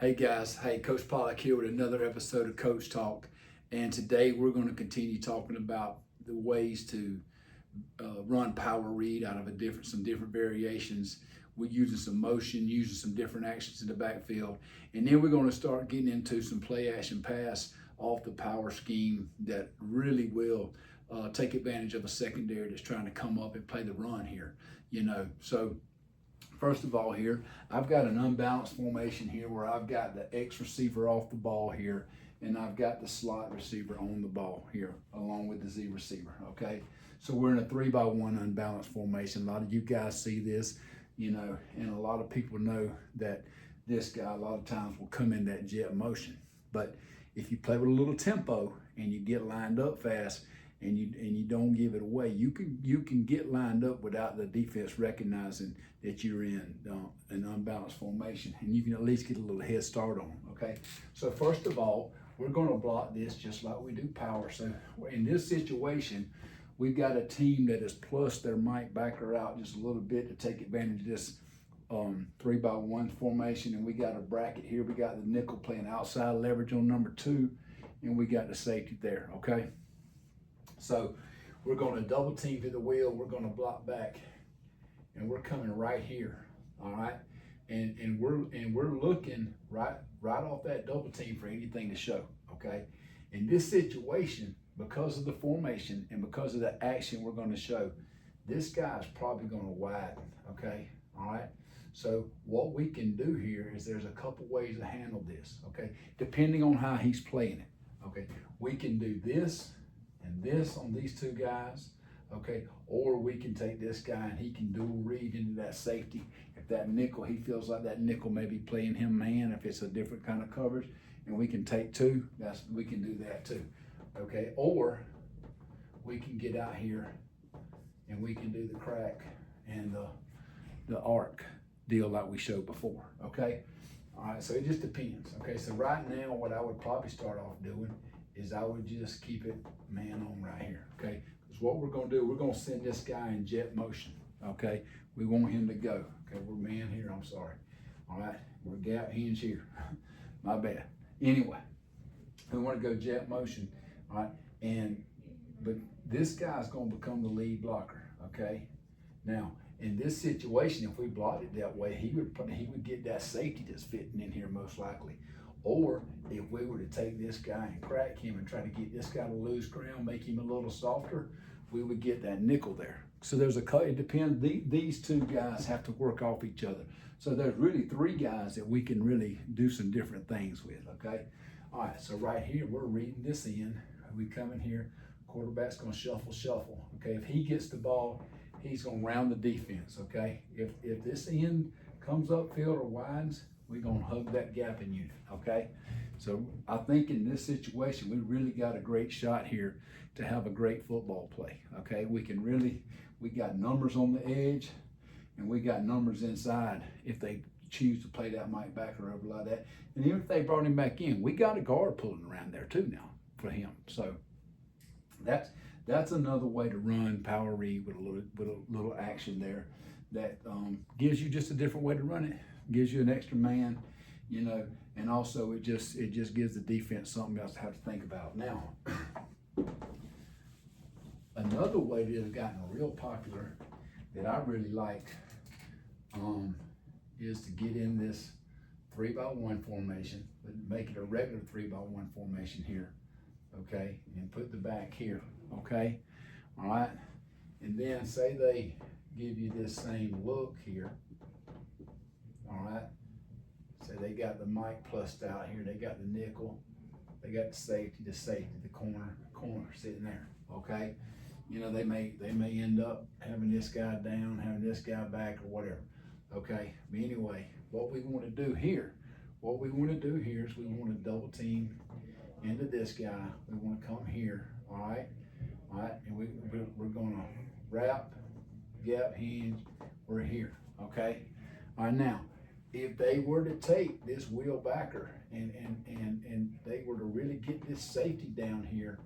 Hey guys, hey, Coach Pollock here with another episode of Coach Talk. And today we're going to continue talking about the ways to run power read out of some different variations. We're using some motion, using some different actions in the backfield. And then we're going to start getting into some play action pass off the power scheme that really will take advantage of a secondary that's trying to come up and play the run here. So first of all here, I've got an unbalanced formation here where I've got the X receiver off the ball here, and I've got the slot receiver on the ball here, along with the Z receiver, okay? So we're in a 3-by-1 unbalanced formation. A lot of you guys see this, and a lot of people know that this guy a lot of times will come in that jet motion. But if you play with a little tempo and you get lined up fast, and you don't give it away, you can get lined up without the defense recognizing that you're in an unbalanced formation, and you can at least get a little head start on them, okay? So first of all, we're gonna block this just like we do power. So in this situation, we've got a team that has plussed their Mike backer out just a little bit to take advantage of this 3-by-1 formation, and we got a bracket here. We got the nickel playing outside leverage on number 2, and we got the safety there, okay? So we're going to double team to the wheel. We're going to block back, and we're coming right here. All right, and we're looking right off that double team for anything to show. Okay, in this situation, because of the formation and because of the action we're going to show, this guy's probably going to widen. Okay, all right. So what we can do here is there's a couple ways to handle this. Okay, depending on how he's playing it. Okay, we can do this and this on these two guys, okay? Or we can take this guy and he can dual read into that safety. If that nickel, he feels like that nickel may be playing him man, if it's a different kind of coverage, and we can take 2, we can do that too, okay? Or we can get out here and we can do the crack and the arc deal like we showed before, okay? All right, so it just depends, okay? So right now, what I would probably start off doing is I would just keep it man on right here, okay? Because what we're gonna do, we're gonna send this guy in jet motion, okay? We want him to go, okay? We're man here, I'm sorry. All right, we're gap hinge here, my bad. Anyway, we wanna go jet motion, all right? But this guy's gonna become the lead blocker, okay? Now, in this situation, if we blocked it that way, he would get that safety that's fitting in here most likely. Or if we were to take this guy and crack him and try to get this guy to lose ground, make him a little softer, we would get that nickel there. So it depends, these two guys have to work off each other. So there's really 3 guys that we can really do some different things with, okay? All right, so right here, we're reading this in. We come in here, quarterback's gonna shuffle, okay? If he gets the ball, he's gonna round the defense, okay? If this end comes upfield or widens, we're gonna hug that gapping unit, okay? So I think in this situation, we really got a great shot here to have a great football play, okay? We got numbers on the edge, and we got numbers inside if they choose to play that Mike backer over like that. And even if they brought him back in, we got a guard pulling around there too now for him. So that's another way to run power read with a little action there that gives you just a different way to run it. Gives you an extra man, and also it just gives the defense something else to have to think about. Now, another way that has gotten real popular that I really like is to get in this 3-by-1 formation, but make it a regular 3-by-1 formation here, okay? And put the back here, okay? All right, and then say they give you this same look here. All right, so they got the mic plussed out here. They got the nickel. They got the safety, the corner sitting there. Okay, they may end up having this guy down, having this guy back, or whatever. Okay, but anyway, what we want to do here is we want to double team into this guy. We want to come here. All right, and we're gonna wrap, gap hinge. We're here. Okay, all right now. If they were to take this wheel backer and they were to really get this safety down here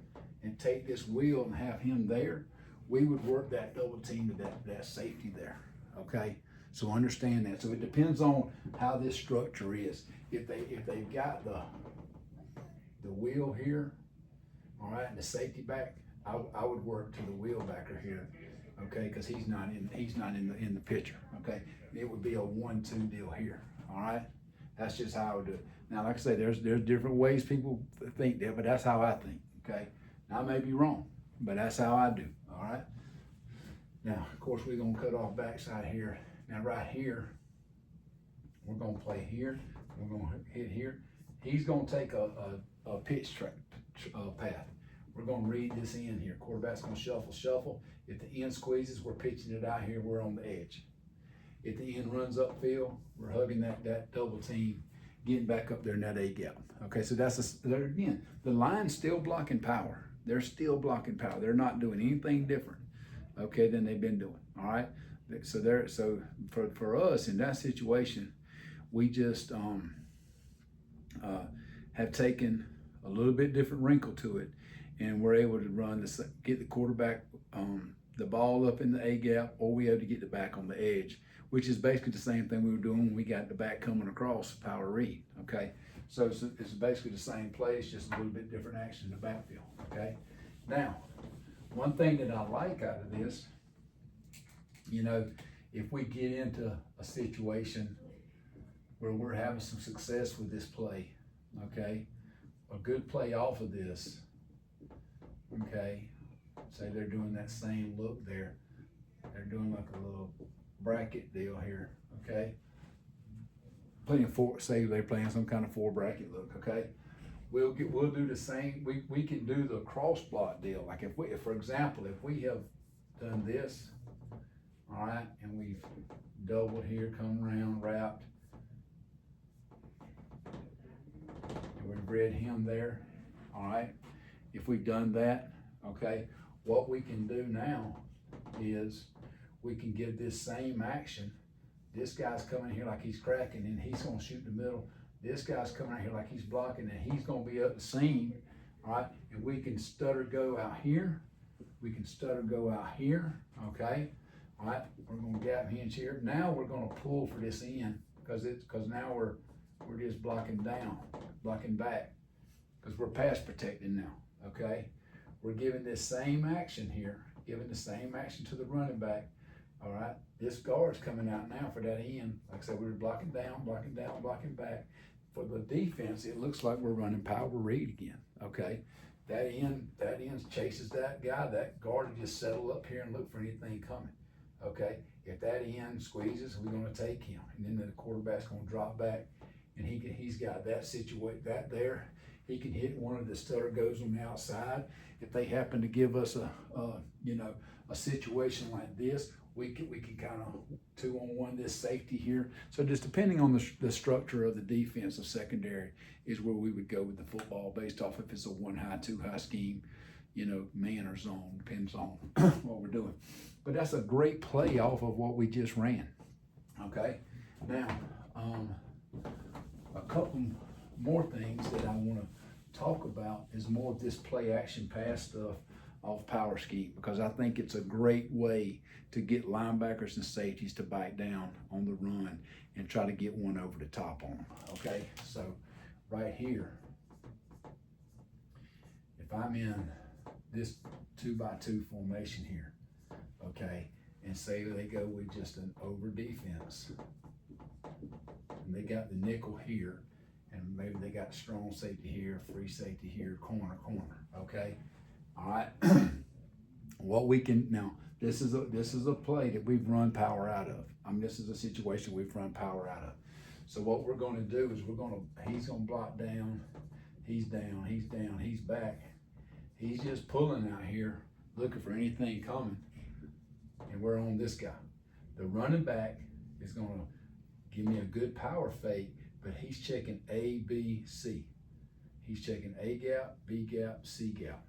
and take this wheel and have him there, we would work that double team to that safety there, okay? So understand that. So it depends on how this structure is. If they've got the wheel here, all right, and the safety back, I would work to the wheel backer here, okay, because he's not in the picture, okay. It would be a 1-2 deal here, all right. That's just how I would do it. Now, like I say, there's different ways people think that, but that's how I think, okay. Now I may be wrong, but that's how I do, all right. Now, of course, we're gonna cut off backside here. Now, right here, we're gonna play here. We're gonna hit here. He's gonna take a pitch track path. We're gonna read this in here. Quarterback's gonna shuffle. If the end squeezes, we're pitching it out here. We're on the edge. If the end runs upfield, we're hugging that double team, getting back up there in that A gap. Okay, so again, the line's still blocking power. They're still blocking power. They're not doing anything different, okay, than they've been doing. All right. So for us in that situation, we just have taken a little bit different wrinkle to it, and we're able to get the quarterback the ball up in the A gap, or we have to get the back on the edge, which is basically the same thing we were doing when we got the back coming across power read. Okay, so it's basically the same play, it's just a little bit different action in the backfield. Okay, now one thing that I like out of this, you know, if we get into a situation where we're having some success with this play, okay, a good play off of this, okay, say they're doing that same look there, they're doing like a little bracket deal here, okay, say they're playing some kind of 4 bracket look, okay, we'll do the same, we can do the cross block deal, like if for example, if we have done this, all right, and we've doubled here, come around, wrapped, and we've read him there, all right, if we've done that, okay, what we can do now is we can give this same action. This guy's coming here like he's cracking and he's gonna shoot the middle. This guy's coming out here like he's blocking and he's gonna be up the seam, all right, and we can stutter go out here, we can stutter go out here, okay. All right, we're gonna gap hinge here. Now we're gonna pull for this end because now we're just blocking down, blocking back, because we're pass protecting now. Okay, we're giving this same action here, giving the same action to the running back. All right, this guard's coming out now for that end. Like I said, we were blocking down, blocking back. For the defense, it looks like we're running power read again. Okay, that end chases that guy. That guard will just settle up here and look for anything coming. Okay, if that end squeezes, we're going to take him, and then the quarterback's going to drop back, and he's got that there. He can hit one of the stutter goes on the outside. If they happen to give us a situation like this, we can kind of 2-on-1 this safety here. So just depending on the structure of the defensive secondary is where we would go with the football based off if it's a 1-high, 2-high scheme, man or zone, depends on what we're doing. But that's a great play off of what we just ran. Okay, now a couple more things that I want to talk about is more of this play action pass stuff off power scheme, because I think it's a great way to get linebackers and safeties to bite down on the run and try to get one over the top on them. Okay, so right here, if I'm in this 2-by-2 formation here, okay, and say they go with just an over defense, and they got the nickel here, and maybe they got strong safety here, free safety here, corner, okay, all right. What we can now, this is a play that we've run power out of. This is a situation we've run power out of. So what we're going to do is he's going to block down, he's down, he's back. He's just pulling out here, looking for anything coming, and we're on this guy. The running back is going to give me a good power fake, but he's checking A, B, C. He's checking A gap, B gap, C gap.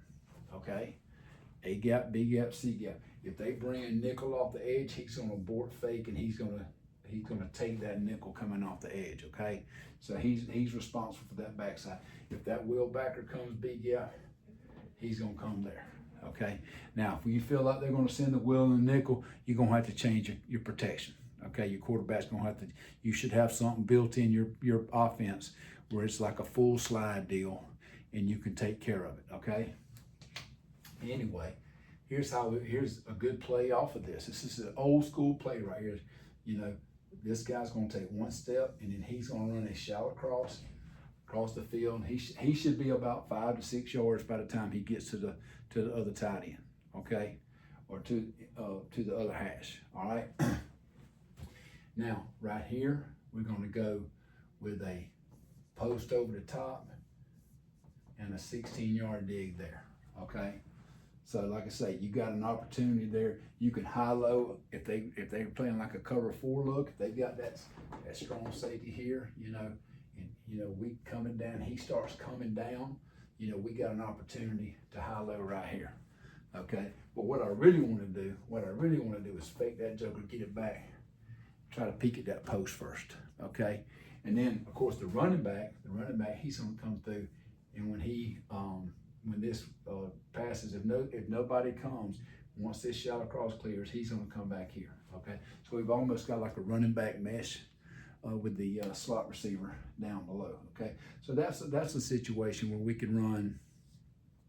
Okay, A gap, B gap, C gap. If they bring a nickel off the edge, he's going to abort fake, and he's going to take that nickel coming off the edge. Okay, so he's responsible for that backside. If that wheel backer comes B gap, he's going to come there. Okay, now if you feel like they're going to send the wheel and the nickel, you're going to have to change your protection. Okay, your quarterback's gonna have to. You should have something built in your offense where it's like a full slide deal, and you can take care of it. Okay. Anyway, here's a good play off of this. This is an old school play right here. You know, this guy's gonna take one step, and then he's gonna run a shallow cross across the field. He should be about 5 to 6 yards by the time he gets to the other tight end. Okay, or to the other hash. All right. Now, right here, we're going to go with a post over the top and a 16-yard dig there, okay? So like I say, you got an opportunity there. You can high-low if they're playing like a cover 4 look. If they've got that strong safety here, you know, and you know we coming down. He starts coming down. You know, we got an opportunity to high-low right here, okay? But what I really want to do is fake that joker, get it back. Try to peek at that post first, okay? And then, of course, the running back, he's going to come through, and when this passes, if nobody comes, once this shallow cross clears, he's going to come back here, okay? So we've almost got like a running back mesh with the slot receiver down below, okay? So that's a situation where we can run,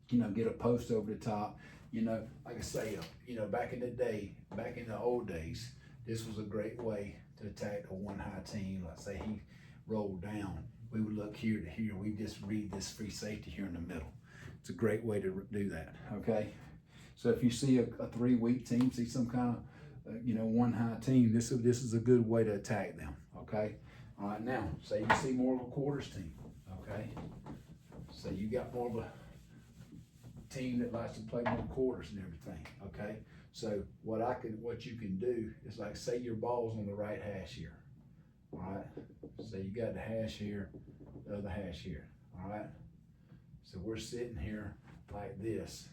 you know, get a post over the top. You know, like I say, you know, back in the old days, this was a great way to attack a one high team. Let's say he rolled down. We would look here to here. We just read this free safety here in the middle. It's a great way to do that, okay? So if you see a 3-weak team, see some kind of, you know, one high team, this is a good way to attack them, okay? All right, now, say you see more of a quarters team, okay? So you got more of a team that likes to play more quarters and everything, okay? So what you can do is, like, say your ball's on the right hash here, all right? So you got the hash here, the other hash here, all right? So we're sitting here like this.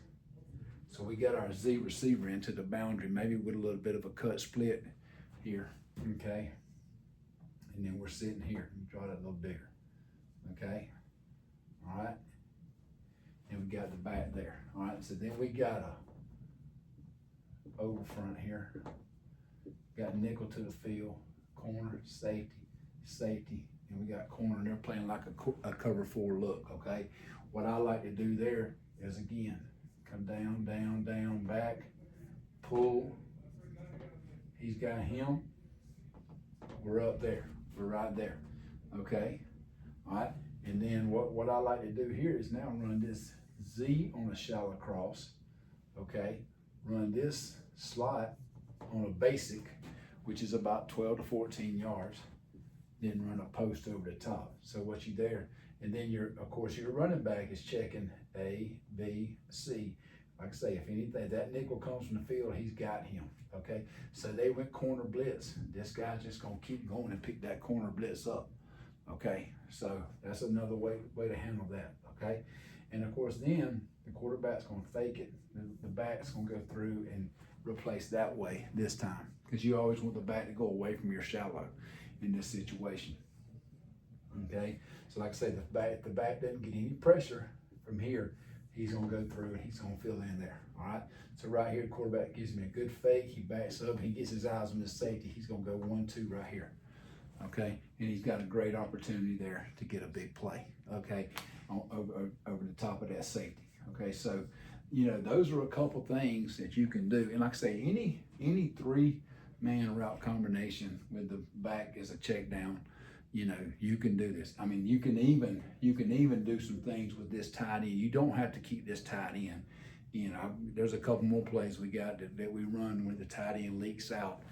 So we got our Z receiver into the boundary, maybe with a little bit of a cut split here, okay? And then we're sitting here. Let me draw that a little bigger, okay? All right? And we got the back there, all right? So then we got a over front here, got nickel to the field, corner, safety, and we got corner, and they're playing like a cover 4 look, okay? What I like to do there is, again, come down, down, down, back, pull. He's got him. We're up there. We're right there, okay? All right, and then what I like to do here is now run this Z on a shallow cross, okay? Run this slot on a basic, which is about 12 to 14 yards, then run a post over the top. So what you there, and then of course your running back is checking A, B, C. Like I say, if anything, that nickel comes from the field, he's got him, okay? So they went corner blitz. This guy's just gonna keep going and pick that corner blitz up, okay? So that's another way to handle that, okay? And of course then the quarterback's gonna fake it. The back's gonna go through and replace that way this time, because you always want the back to go away from your shallow in this situation, okay? So like I say, if the back doesn't get any pressure from here, he's gonna go through and he's gonna fill in there, all right? So right here, the quarterback gives me a good fake. He backs up, he gets his eyes on his safety. He's gonna go 1-2 right here, okay? And he's got a great opportunity there to get a big play, okay? Over the top of that safety, okay? So, you know, those are a couple things that you can do. And like I say, any 3-man route combination with the back as a check down, you know, you can do this. I mean, you can even do some things with this tight end. You don't have to keep this tight end. You know, there's a couple more plays we got that we run when the tight end leaks out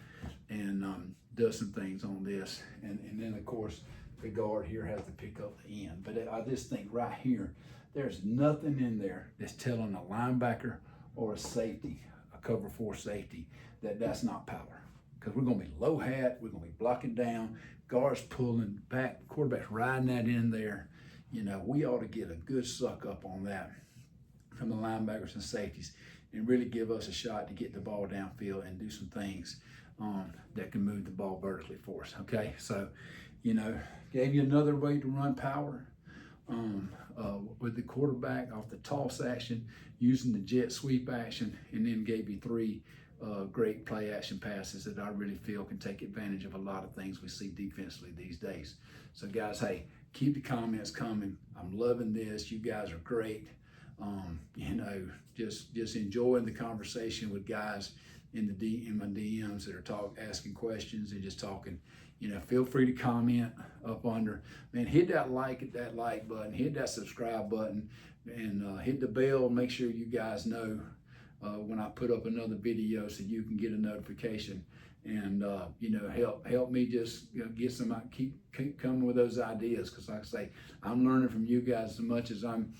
and does some things on this. And then of course the guard here has to pick up the end. But I just think right here, there's nothing in there that's telling a linebacker or a safety, a cover 4 safety, that's not power. Because we're going to be low hat, we're going to be blocking down, guards pulling back, quarterback's riding that in there. You know, we ought to get a good suck up on that from the linebackers and safeties and really give us a shot to get the ball downfield and do some things that can move the ball vertically for us, okay? So, you know, gave you another way to run power. With the quarterback off the toss action, using the jet sweep action, and then gave you 3 great play action passes that I really feel can take advantage of a lot of things we see defensively these days. So guys, hey, keep the comments coming. I'm loving this. You guys are great. Just enjoying the conversation with guys in my DMs that are asking questions and just talking. Feel free to comment up under. Man, hit that like button, hit that subscribe button, and hit the bell. Make sure you guys know when I put up another video, so you can get a notification. And help me just get some, keep coming with those ideas, because like I say, I'm learning from you guys as much as I'm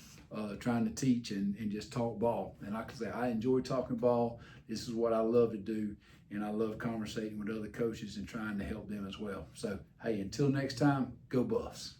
trying to teach and just talk ball. And like I say, I enjoy talking ball. This is what I love to do, and I love conversating with other coaches and trying to help them as well. So hey, until next time, go Buffs.